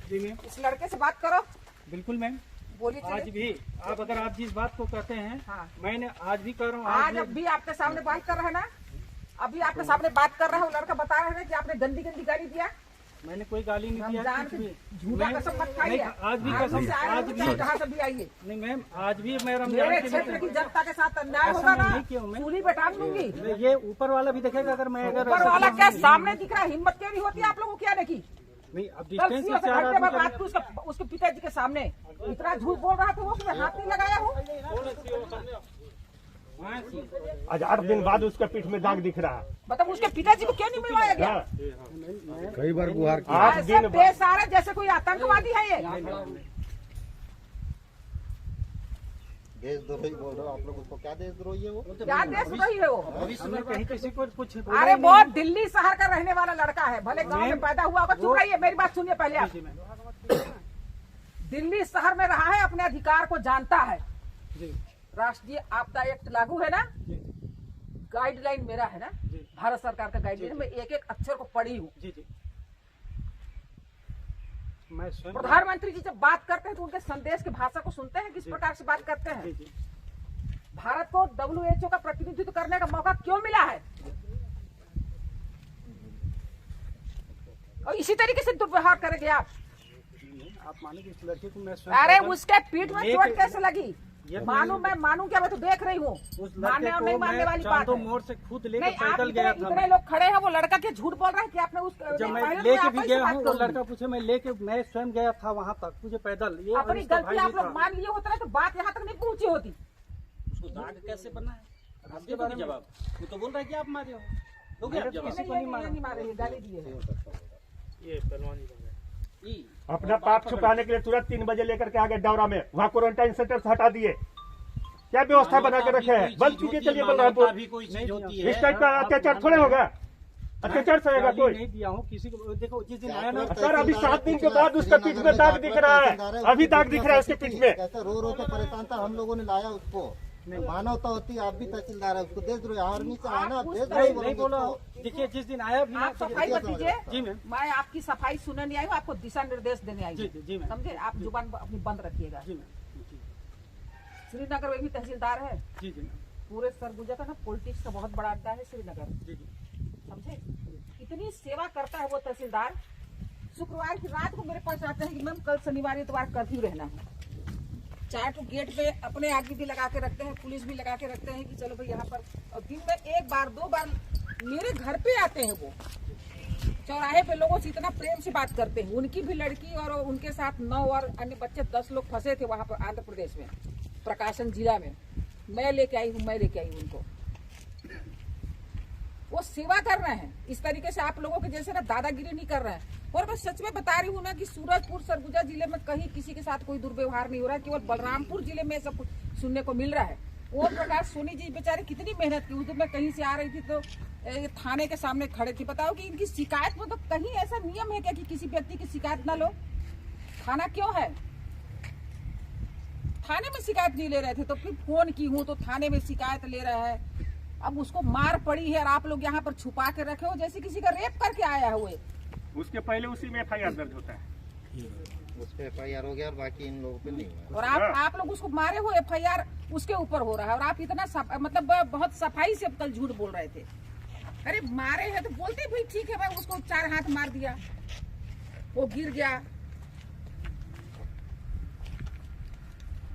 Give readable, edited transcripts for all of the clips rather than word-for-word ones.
जी ma'am. इस लड़के से बात करो। बिल्कुल मैम। बोलिए। आज भी आप अगर आप जिस बात को कहते हैं, हाँ। मैंने आज भी कर रहा हूँ। आज अब भी आपके सामने बात कर रहा है ना, अभी आपके सामने बात कर रहा है। वो लड़का बता रहा है कि आपने गंदी गंदी गाली दिया। मैंने कोई गाली नहीं दिया। झूठा कसम मत खाइए। आज भी कसम, आज भी कहाँ से भी आइए। नहीं मैम, आज भी मैं मेरे क्षेत्र की जनता के साथ अन्याय होगा ना, सूली पे टांग दूंगी। ये ऊपर वाला भी देखेगा। अगर मैं अगर ऊपर वाला क्या सामने दिख रहा है, हिम्मत क्यों नहीं होती आप लोगों की आने की। नहीं, अब कल सीओ से घंटे बाद बात की उसके पिताजी के सामने, इतना झूठ बोल रहा था वो कि मैं हाथ नहीं लगाया हूँ। आज 8 दिन बाद उसका पीठ में दाग दिख रहा है। मतलब उसके पिताजी को क्यों नहीं मिलवाया गया। कई बार गुहार ऐसे बेसहारा जैसे कोई आतंकवादी है ये। देशद्रोही बोल रहे हो आप लोग, उसको क्या देशद्रोही है वो? क्या देशद्रोही है वो? कहीं किसी को कुछ। अरे वो दिल्ली शहर का रहने वाला लड़का है, भले गांव में पैदा हुआ होगा। चुप रहिए, मेरी बात सुनिए पहले आप। दिल्ली शहर में रहा है, अपने अधिकार को जानता है। राष्ट्रीय आपदा एक्ट लागू है ना, गाइडलाइन मेरा है ना, भारत सरकार का गाइडलाइन। मैं एक एक अक्षर को पढ़ी हूँ। प्रधानमंत्री जी जब बात करते हैं तो उनके संदेश की भाषा को सुनते हैं, किस प्रकार से बात करते हैं। भारत को WHO का प्रतिनिधित्व करने का मौका क्यों मिला है, और इसी तरीके से दुर्व्यवहार करेंगे आप मानो कि इस लड़के को मैं अरे उसके पीठ में चोट कैसे लगी। मानू मैं मानू क्या, मैं तो देख रही हूँ। मानने और नहीं मानने वाली बात है। मोड़ से खुद लेकर नहीं, पैदल गया था। इतने लोग खड़े हैं, वो लड़का के झूठ बोल रहा है कि आपने उस जब मैं लेके भी गया हूँ, वो लड़का पूछे मैं लेके मैं स्वयं गया था वहाँ तक, मुझे पैदल। ये अपनी गलती आप लोग मान लिए होते ना तो बात यहाँ तक नहीं पहुँची होती। उसको दाग कैसे बना है आप दे दोगे जवाब। वो तो बोल रहा है कि आप मारे हो, दोगे आप जवाब। किसी को नहीं मारे, गाली दिए हैं। ये पहलवानी अपना पाप छुपाने के लिए तुरंत 3 बजे लेकर के आ गए डौरा में, वहाँ क्वारंटाइन सेंटर से हटा दिए। क्या व्यवस्था बना के रखे हैं। बंद कीजिए, चलिए बलरामपुर। इस टाइप का अत्याचार थोड़े होगा, अत्याचार से होगा कोई नहीं दिया हूँ किसी को। देखो जिस दिन आया ना सर, अभी 7 दिन के बाद उसका पीठ में दाग दिख रहा है। अभी दाग दिख रहा है उसके पीठ में। कैसे रो रो के परेशान था, हम लोगों ने लाया उसको। मानवता होती, आप भी तहसीलदार है, उसको देशद्रोही आर्मी से आना नहीं बोला। देखिए जिस दिन आया भी आप सफाई मत कीजिए। जी मैम, मैं आपकी सफाई सुनने नहीं आई हूँ, आपको दिशा निर्देश देने आई हूँ। जी मैम। समझे, आप जुबान अपनी बंद रखिएगा। जी मैम। श्रीनगर में भी तहसीलदार है। जी जी पूरे सरगुजा का ना पॉलिटिक्स का बहुत बड़ा अड्डा है श्रीनगर। जी। समझे, इतनी सेवा करता है वो तहसीलदार। शुक्रवार की रात को मेरे पास आते हैं कि मैम कल शनिवार इतवार कर्फ्यू रहना है। 4 तो गेट पे अपने आगे भी लगा के रखते हैं, पुलिस भी लगा के रखते हैं कि चलो भाई यहाँ पर। और दिन में 1 बार 2 बार मेरे घर पे आते हैं। वो चौराहे पे लोगों से इतना प्रेम से बात करते हैं। उनकी भी लड़की और उनके साथ 9 और अन्य बच्चे 10 लोग फंसे थे वहाँ पर आंध्र प्रदेश में, प्रकाशन जिला में। मैं लेके आई हूँ उनको। वो सेवा कर रहे हैं इस तरीके से, आप लोगों के जैसे ना दादागिरी नहीं कर रहे हैं। और मैं सच में बता रही हूँ ना कि सूरजपुर सरगुजा जिले में कहीं किसी के साथ कोई दुर्व्यवहार नहीं हो रहा है। केवल बलरामपुर जिले में सब कुछ सुनने को मिल रहा है। ओम प्रकाश सोनी जी बेचारे कितनी मेहनत की। उस दिन मैं कहीं से आ रही थी तो थाने के सामने खड़े थी। बताओ कि इनकी शिकायत में तो कहीं ऐसा नियम है क्या कि किसी व्यक्ति की शिकायत ना लो। थाना क्यों है, थाने में शिकायत नहीं ले रहे थे तो फिर फोन की हूँ तो थाने में शिकायत ले रहा है। अब उसको मार पड़ी है और आप लोग यहाँ पर छुपा के रखे हो जैसे किसी का रेप करके आया हुए। उसके पहले उसी में FIR दर्ज होता है। उस पे FIR हो गया और बाकी इन लोगों पे नहीं हुआ। और आप लोग उसको मारे हो, FIR उसके ऊपर हो रहा है। और आप इतना मतलब बहुत सफाई से कल झूठ बोल रहे थे। अरे मारे हैं तो बोलते भाई ठीक है, भाई उसको 4 हाथ मार दिया, वो गिर गया।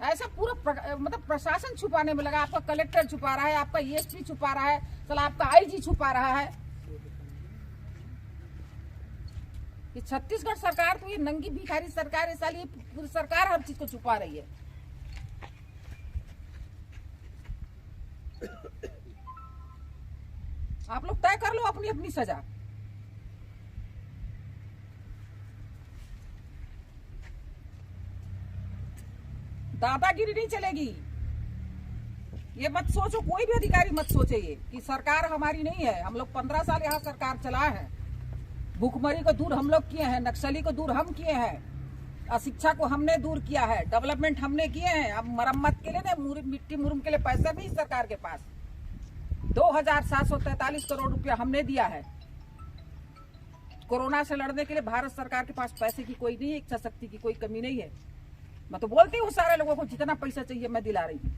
ऐसा पूरा मतलब प्रशासन छुपाने में लगा। आपका कलेक्टर छुपा रहा है, आपका ESP छुपा रहा है, चलो आपका IG छुपा रहा है। ये छत्तीसगढ़ सरकार तो ये नंगी भिखारी सरकार है साली। पूरी सरकार हर चीज को छुपा रही है। आप लोग तय कर लो अपनी अपनी सजा। दादागिरी नहीं चलेगी। ये मत सोचो, कोई भी अधिकारी मत सोचे ये कि सरकार हमारी नहीं है। हम लोग 15 साल यहाँ सरकार चलाए हैं। भूखमरी को दूर हम लोग किए हैं, नक्सली को दूर हम किए हैं, अशिक्षा को हमने दूर किया है, डेवलपमेंट हमने किए हैं। अब मरम्मत के लिए ना मिट्टी मुरुम के लिए पैसा भी सरकार के पास 2743 करोड़ रुपया हमने दिया है। कोरोना से लड़ने के लिए भारत सरकार के पास पैसे की कोई नहीं है, इच्छा शक्ति की कोई कमी नहीं है। मैं तो बोलती हूँ सारे लोगों को जितना पैसा चाहिए मैं दिला रही हूँ।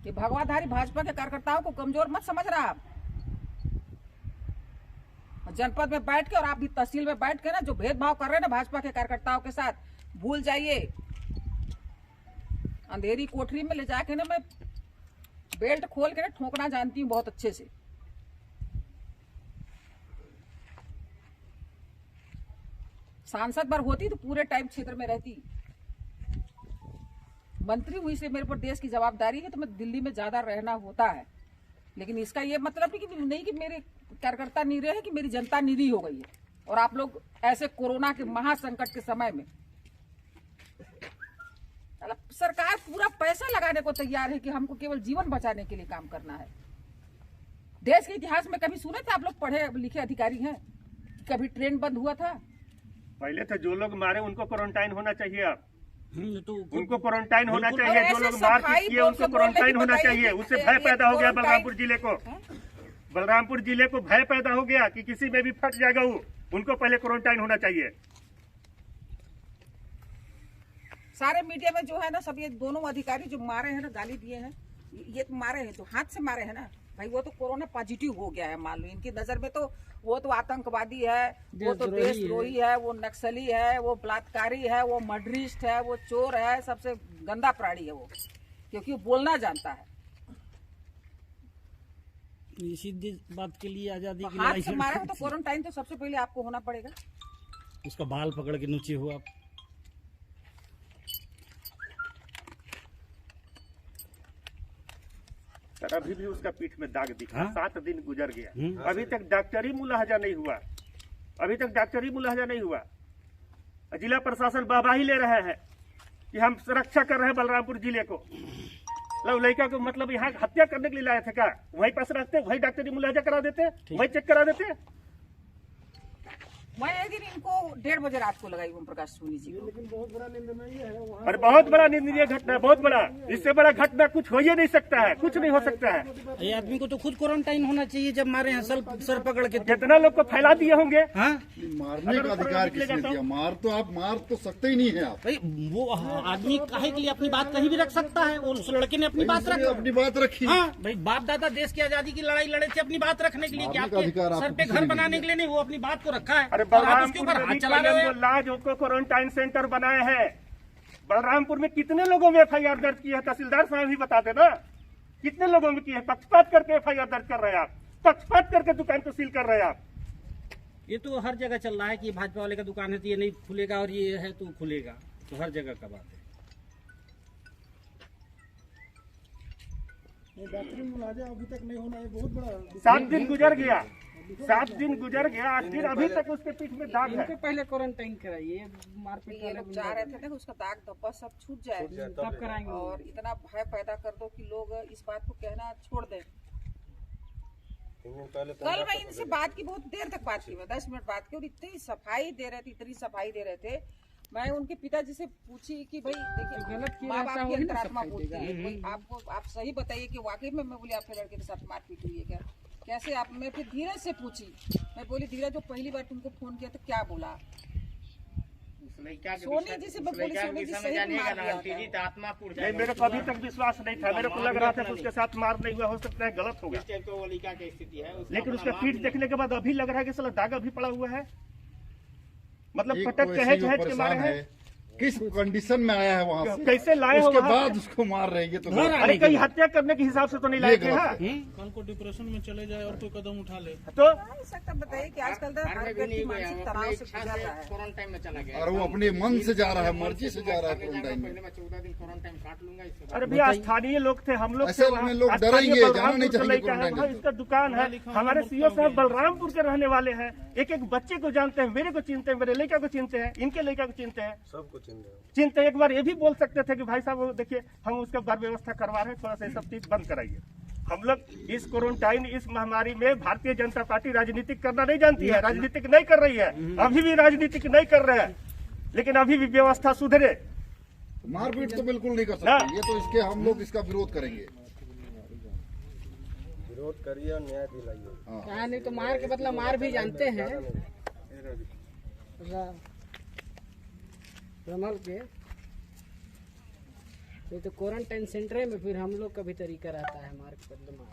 कि भगवाधारी भाजपा के कार्यकर्ताओं को कमजोर मत समझ रहा आप। जनपद में बैठ के और आप भी तहसील में बैठ के ना जो भेदभाव कर रहे हैं ना भाजपा के कार्यकर्ताओं के साथ, भूल जाइए। अंधेरी कोठरी में ले जाके ना मैं बेल्ट खोल के ना ठोकना जानती हूँ बहुत अच्छे से। सांसद बार होती तो पूरे टाइम क्षेत्र में रहती। मंत्री हुई से मेरे पर देश की जवाबदारी है तो मैं दिल्ली में ज्यादा रहना होता है, लेकिन इसका ये मतलब नहीं कि मेरे कार्यकर्ता निरे है कि मेरी जनता निरी हो गई है। और आप लोग ऐसे कोरोना के महासंकट के समय में सरकार पूरा पैसा लगाने को तैयार है कि हमको केवल जीवन बचाने के लिए काम करना है। देश के इतिहास में कभी सुने थे आप लोग, पढ़े लिखे अधिकारी हैं, कभी ट्रेन बंद हुआ था? पहले तो जो लोग मारे उनको क्वारंटाइन होना चाहिए। आप तो उनको क्वारंटाइन होना चाहिए। जो लोग मारपीट किए उनको क्वारंटाइन होना चाहिए। उससे भय पैदा हो गया बलरामपुर जिले को। बलरामपुर जिले को भय पैदा हो गया कि किसी में भी फट जाएगा वो। उनको पहले क्वारंटाइन होना चाहिए। सारे मीडिया में जो है ना सब ये दोनों अधिकारी जो मारे हैं ना, गाली दिए हैं, ये तो मारे हैं तो हाथ से मारे हैं ना भाई। वो तो कोरोना पॉजिटिव हो गया है मान लो इनकी नजर में, तो वो तो आतंकवादी है, वो तो देशद्रोही है, वो नक्सली है, वो बलात्कारी है, वो मर्डरिस्ट है, वो चोर है, सबसे गंदा प्राणी है वो, क्योंकि वो बोलना जानता है। इसी बात के लिए आजादी की हाथ लड़ाई से मारे हो तो क्वारंटाइन तो सबसे पहले आपको होना पड़ेगा। उसका बाल पकड़ के नीचे हुआ। सर अभी भी उसका पीठ में दाग दिखा। हाँ? 7 दिन गुजर गया, अभी तक डॉक्टरी मुलाहजा नहीं हुआ। अभी तक डॉक्टरी मुलाहजा नहीं हुआ। जिला प्रशासन वाहवाही ले रहा है कि हम सुरक्षा कर रहे हैं बलरामपुर जिले को। लड़का को मतलब यहाँ हत्या करने के लिए लाए थे क्या? वहीं पास रखते, वहीं डॉक्टरी मुलाहजा करा देते, वहीं चेक करा देते। मैं एक दिन इनको 1:30 बजे रात को लगाई ओम प्रकाश सोनी जी को। लेकिन बहुत बड़ा निंदनीय है वहाँ। और बहुत बड़ा निंदनीय घटना, बहुत बड़ा। इससे बड़ा घटना कुछ हो ही नहीं सकता है, कुछ नहीं हो सकता है। ये आदमी को तो खुद क्वारंटाइन होना चाहिए जब मारे हैं सर पकड़ के। कितना लोग को फैला दिए होंगे। हाँ? मारने का अधिकार किसने दिया? मार तो सकते ही नहीं है आप। भाई वो आदमी काहे के लिए अपनी बात कहीं भी रख सकता है। उस लड़के ने अपनी बात अपनी बात रखी। हाँ भाई, बाप दादा देश की आजादी की लड़ाई लड़े थे अपनी बात रखने के लिए, कि आपके सर पे घर बनाने के लिए नहीं, वो अपनी बात को रखा है। अरे और आप उसके ऊपर हाथ चला रहे हो। लाज को क्वारंटाइन सेंटर बनाए हैं। बलरामपुर में कितने लोगों में FIR दर्ज की है? तहसीलदार साहब ही बता देना कितने लोगों में की है। पक्षपात करके FIR दर्ज कर रहे हैं आप, पक्षपात करके दुकान को सील कर रहे हैं आप। ये तो हर जगह चल रहा है कि भाजपा वाले का दुकान है तो ये नहीं खुलेगा और ये है तो खुलेगा, तो हर जगह का बात है। डॉक्टरी मुलाजा अभी तक नहीं होना है, बहुत बड़ा। 7 दिन गुजर गया, 7 दिन गुजर गया, 8 दिन अभी तक उसके पीठ में दाग है। इनको पहले क्वारंटाइन कराइए, मारपीट ये लोग चाह रहे थे ना कि उसका दाग धब्बा सब छूट जाए, तब कराएंगे। और इतना भय पैदा कर दो कि लोग इस बात को कहना छोड़ दें। कल मैं इनसे बात की, बहुत देर तक बात की, मैं 10 मिनट बात की, और इतनी सफाई दे रहे थे, इतनी सफाई दे रहे थे। मैं उनके पिताजी से पूछी कि भाई देखिए माँ बाप की अंतरात्मा बोलती है, भाई आपको आप सही बताइए कि वाकई में, मैं बोली आपके लड़के के साथ मारपीट हुई है क्या, कैसे आप? मैं फिर धीरज से पूछी, मैं बोली धीरज जो पहली बार तुमको फोन किया तो क्या बोला? सोनी जी से मैं बोली, सोनी जी सही मार दिया था। नहीं, मेरे को अभी तक विश्वास नहीं था। मेरे को लग रहा था कि उसके साथ मार नहीं हुआ, हो सकता है गलत होगा। लेकिन उसका पीठ देखने के बाद अभी लग रहा है कि साला दाग अभी पड़ा हुआ है। मतलब पटक चहज के मारे हैं। किस कंडीशन में आया है वहाँ से, कैसे लाए हो? उसके बाद उसको मार रहे हैं, ये तो अरे कहीं हत्या करने के हिसाब से तो नहीं लाए थे। कल को डिप्रेशन में चले जाए और कोई कदम उठा ले तो हो सकता, बताइए कि आजकल तो हर व्यक्ति मानसिक तनाव से गुजर रहा है। क्वारंटाइन में चला गया और वो अपने मन से जा रहा है, मर्जी से जा रहा है क्वारंटाइन में। मैं 14 दिन क्वारंटाइन काट लूंगा इसके अरे भैया स्थानीय लोग थे, हम लोग ऐसे में लोग डरेंगे, जाना नहीं चाहिए क्वारंटाइन में। इसका दुकान है, हमारे सीओ साहब बलरामपुर के रहने वाले हैं। एक एक बच्चे को जानते हैं, मेरे को चिंते हैं, मेरे लड़का को चिंते हैं, इनके लड़का को चिंते हैं, सबको चिंते हैं। एक बार ये भी बोल सकते थे कि भाई साहब देखिए हम उसका बार व्यवस्था करवा रहे हैं, थोड़ा सा सब चीज बंद कराइए। हम लोग इस क्वारंटाइन, इस महामारी में भारतीय जनता पार्टी राजनीतिक करना नहीं जानती है, राजनीतिक नहीं कर रही है, अभी भी राजनीतिक नहीं कर रहे हैं। लेकिन अभी भी व्यवस्था सुधरे, मारपीट तो बिल्कुल नहीं कर हाँ। सकते, ये तो इसके हम लोग इसका विरोध करेंगे। विरोध करिए और न्याय दिलाइए। क्या नहीं तो मार के बदला मार भी जानते हैं रमल के। ये तो क्वारंटाइन सेंटर में फिर हम लोग का भी तरीका रहता है मार के बदले मार।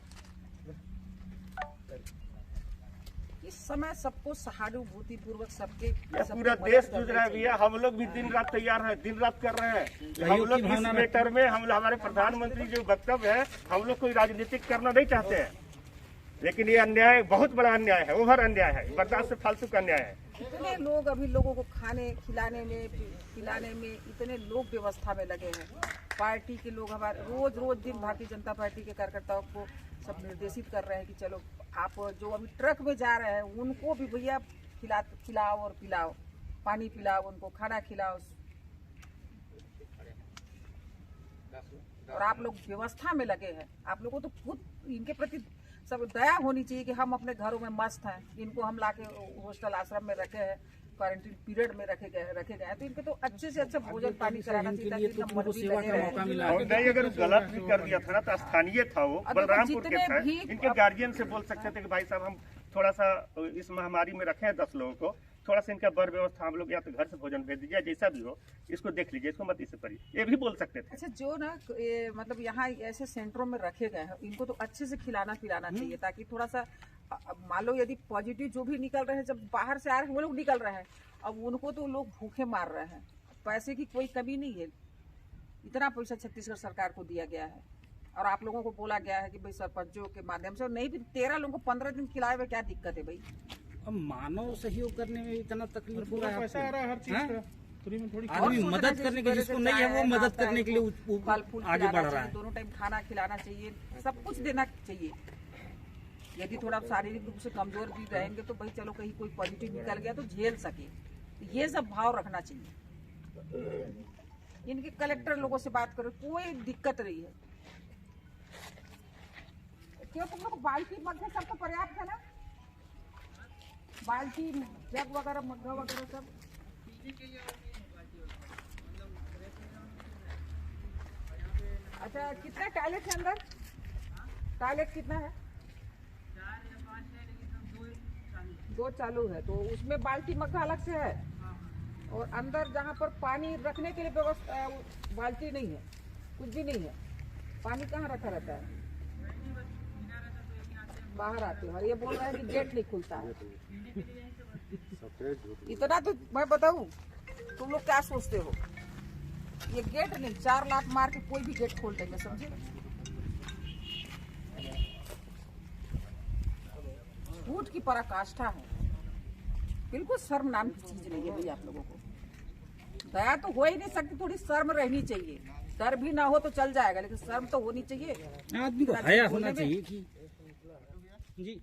इस समय सबको सहानुभूति पूर्वक सबके ये सबको पूरा मदद देश करनी जूझ रहा है चाहिए। भैया, हम लोग भी दिन रात तैयार हैं, दिन रात कर रहे हैं। हम लोग इस मैटर में हमारे प्रधानमंत्री जो वक्तव्य है, हम लोग कोई राजनीतिक करना नहीं चाहते हैं, लेकिन ये अन्याय बहुत बड़ा अन्याय है, ओवर अन्याय है, बर्दाश्त से फालतू का अन्याय है। इतने लोग अभी लोगों को खाने खिलाने में पिलाने में इतने लोग व्यवस्था में लगे हैं। पार्टी के लोग हमारे रोज दिन भारतीय जनता पार्टी के कार्यकर्ताओं को सब निर्देशित कर रहे हैं कि चलो आप जो अभी ट्रक में जा रहे हैं उनको भी भैया खिलाओ और पिलाओ, पानी पिलाओ, उनको खाना खिलाओ। और आप लोग व्यवस्था में लगे हैं, आप लोगों को तो खुद इनके प्रति सब दया होनी चाहिए कि हम अपने घरों में मस्त हैं, इनको हम लाके हॉस्टल आश्रम में रखे हैं, क्वारंटीन पीरियड में रखे गए हैं, तो इनके तो अच्छे से अच्छा भोजन पानी कराना चाहिए ताकि इनका मन भी लगे रहे। और नहीं अगर गलत भी कर दिया था ना तो स्थानीय था वो, बलरामपुर के थे, इनके गार्जियन से बोल सकते थे कि भाई साहब हम थोड़ा सा इस महामारी में रखे हैं 10 लोगों को, थोड़ा सा इनका बर व्यवस्था हम लोग या तो घर से भोजन भेज दीजिए, जैसा भी हो इसको देख लीजिए, इसको मत इससे करिए, ये भी बोल सकते थे। अच्छा जो ना मतलब यहाँ ऐसे सेंटरों में रखे गए हैं इनको तो अच्छे से खिलाना पिलाना चाहिए ताकि थोड़ा सा मान लो यदि पॉजिटिव जो भी निकल रहे हैं, जब बाहर से आ रहे हैं वो लोग निकल रहे हैं, अब उनको तो लोग भूखे मार रहे हैं। पैसे की कोई कमी नहीं है, इतना पैसा छत्तीसगढ़ सरकार को दिया गया है और आप लोगों को बोला गया है कि भाई सरपंचों के माध्यम से, और नहीं भी 13 लोगों को 15 दिन खिलाए हुए क्या दिक्कत है भाई। अब मानव सहयोग करने में इतना तकलीफ हो रहा है, पैसा आ रहा है हर चीज का, फ्री में थोड़ी आदमी मदद करने के जिसको नहीं है वो मदद करने के लिए फल फूल आगे बढ़ रहा है। दोनों टाइम खाना खिलाना चाहिए, सब कुछ देना चाहिए। यदि थोड़ा शारीरिक रूप से कमजोर भी रहेंगे तो भाई चलो कहीं कोई पॉजिटिव निकल गया तो झेल सके, ये सब भाव रखना चाहिए। इनके कलेक्टर लोगों से बात करो, कोई दिक्कत नहीं है। क्यों तुम लोग बाल्टी मग्घे सब तो पर्याप्त है ना, बाल्टी जग वगैरह मग्घा वगैरह सब। अच्छा कितना टॉयलेट है अंदर, टॉयलेट कितना है? 2 चालू है, तो उसमें बाल्टी मग्घा अलग से है और अंदर जहाँ पर पानी रखने के लिए व्यवस्था बाल्टी नहीं है, कुछ भी नहीं है। पानी कहाँ रखा रहता है? बाहर आते हो और ये बोल रहे हैं कि गेट नहीं खुलता है। इतना तो मैं बताऊं, तुम लोग क्या सोचते हो? ये गेट नहीं, 4 लाख मार के कोई भी गेट खोल देंगे, समझे? झूठ की पराकाष्ठा है, बिल्कुल शर्म नाम की चीज नहीं है भाई आप लोगों को। दया तो हो ही नहीं सकती, थोड़ी शर्म रहनी चाहिए। डर भी ना हो तो चल जाएगा, लेकिन शर्म तो होनी चाहिए। आदमी को हया होना चाहिए कि जी